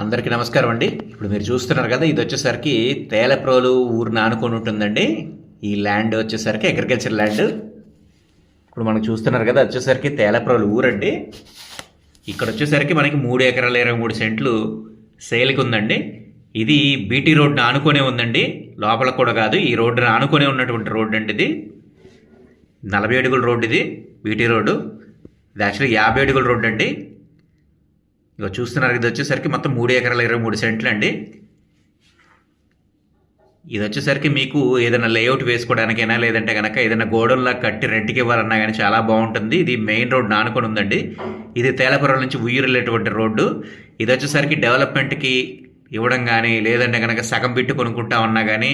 అందరికీ నమస్కారం అండి. ఇప్పుడు మీరు చూస్తున్నారు కదా, ఇది వచ్చేసరికి తేలప్రోలు ఊరిని ఆనుకొని ఉంటుందండి. ఈ ల్యాండ్ వచ్చేసరికి అగ్రికల్చర్ ల్యాండ్. ఇప్పుడు మనకు చూస్తున్నారు కదా, వచ్చేసరికి తేలప్రోలు ఊరండి. ఇక్కడ వచ్చేసరికి మనకి 3 ఎకరాల 23 సెంట్లు సేల్కి ఉందండి. ఇది బీటీ రోడ్ని ఆనుకొనే ఉందండి, లోపల కూడా కాదు. ఈ రోడ్డుని ఆనుకొనే ఉన్నటువంటి రోడ్డు అండి. ఇది 40 అడుగుల రోడ్డు, ఇది బీటీ రోడ్డు. ఇది యాక్చువల్లీ 50 అడుగుల రోడ్డు అండి. ఇక చూస్తున్నారు, ఇది వచ్చేసరికి మొత్తం 3 ఎకరాల 23 సెంట్లు అండి. ఇది వచ్చేసరికి మీకు ఏదైనా లేఅవుట్ వేసుకోవడానికైనా, లేదంటే కనుక ఏదైనా గోడౌన్లా కట్టి రెంట్కి ఇవ్వాలన్నా కానీ చాలా బాగుంటుంది. ఇది మెయిన్ రోడ్ ఆనుకొని ఉందండి. ఇది తేలపురం నుంచి ఉయ్యూరు వెళ్ళేటువంటి రోడ్డు. ఇది వచ్చేసరికి డెవలప్మెంట్కి ఇవ్వడం కానీ, లేదంటే కనుక సగం బిట్టు కొనుక్కుంటామన్నా కానీ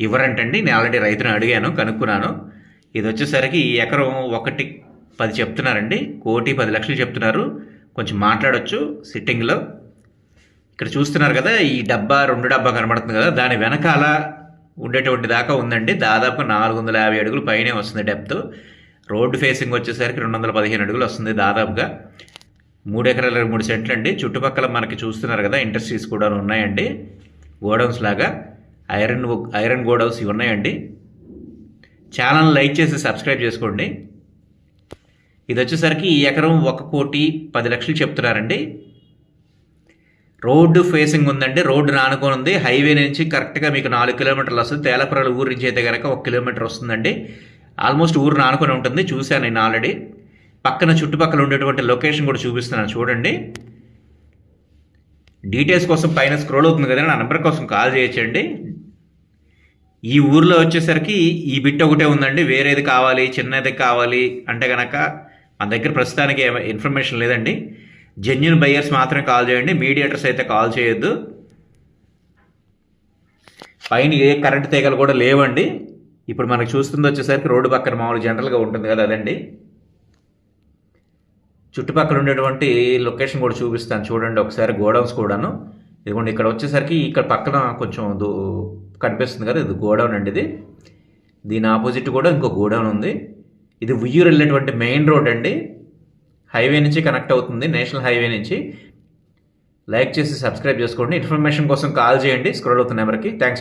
ఇవ్వరంటండి. నేను ఆల్రెడీ రైతుని అడిగాను, కనుక్కున్నాను. ఇది వచ్చేసరికి ఈ ఎకరం 1,10 చెప్తున్నారండి. 1,10,00,000 చెప్తున్నారు. కొంచెం మాట్లాడొచ్చు సిట్టింగ్లో. ఇక్కడ చూస్తున్నారు కదా, ఈ డబ్బా 2 డబ్బా కనబడుతుంది కదా, దాని వెనకాల ఉండేటువంటి దాకా ఉందండి. దాదాపు 450 అడుగులు పైనే వస్తుంది డెప్త్. రోడ్డు ఫేసింగ్ వచ్చేసరికి 215 అడుగులు వస్తుంది దాదాపుగా. 3 ఎకరాల 23 సెంట్లు అండి. చుట్టుపక్కల మనకి చూస్తున్నారు కదా, ఇండస్ట్రీస్ కూడా ఉన్నాయండి, గోడౌన్స్ లాగా. ఐరన్ గోడౌన్స్ ఇవి ఉన్నాయండి. ఛానల్ లైక్ చేసి సబ్స్క్రైబ్ చేసుకోండి. ఇది వచ్చేసరికి ఈ ఎకరం 1,10,00,000 చెప్తున్నారండి. రోడ్డు ఫేసింగ్ ఉందండి, రోడ్డు ఆనుకొని ఉంది. హైవే నుంచి కరెక్ట్గా మీకు 4 కిలోమీటర్లు వస్తుంది. తేలపురాల ఊరు నుంచి అయితే కనుక 1 కిలోమీటర్ వస్తుందండి. ఆల్మోస్ట్ ఊరు ఆనుకొని ఉంటుంది. చూశాను నేను ఆల్రెడీ. పక్కన చుట్టుపక్కల ఉండేటువంటి లొకేషన్ కూడా చూపిస్తున్నాను చూడండి. డీటెయిల్స్ కోసం పైన స్క్రోల్ అవుతుంది కదండి, నా నెంబర్ కోసం కాల్ చేయొచ్చండి. ఈ ఊర్లో వచ్చేసరికి ఈ బిట్ ఒకటే ఉందండి. వేరేది కావాలి, చిన్నది కావాలి అంటే కనుక మన దగ్గర ప్రస్తుతానికి ఇన్ఫర్మేషన్ లేదండి. జెన్యూన్ బయ్యర్స్ మాత్రమే కాల్ చేయండి, మీడియేటర్స్ అయితే కాల్ చేయొద్దు. పైన ఏ కరెంట్ తీగలు కూడా లేవండి. ఇప్పుడు మనకు చూస్తుంది వచ్చేసరికి రోడ్డు పక్కన మామూలు జనరల్గా ఉంటుంది కదా, అదండి. చుట్టుపక్కల ఉండేటువంటి లొకేషన్ కూడా చూపిస్తాను చూడండి ఒకసారి. గోడౌన్స్ కూడాను ఇదిగోండి. ఇక్కడ వచ్చేసరికి ఇక్కడ పక్కన కొంచెం కనిపిస్తుంది కదా, ఇది గోడౌన్ అండి. ఇది దీని ఆపోజిట్ కూడా ఇంకో గోడౌన్ ఉంది. ఇది ఉయ్యూరు వెళ్ళేటువంటి మెయిన్ రోడ్ అండి. హైవే నుంచి కనెక్ట్ అవుతుంది, నేషనల్ హైవే నుంచి. లైక్ చేసి సబ్స్క్రైబ్ చేసుకోండి. ఇన్ఫర్మేషన్ కోసం కాల్ చేయండి స్క్రోల్ అవుతున్న నెంబర్కి. థ్యాంక్స్.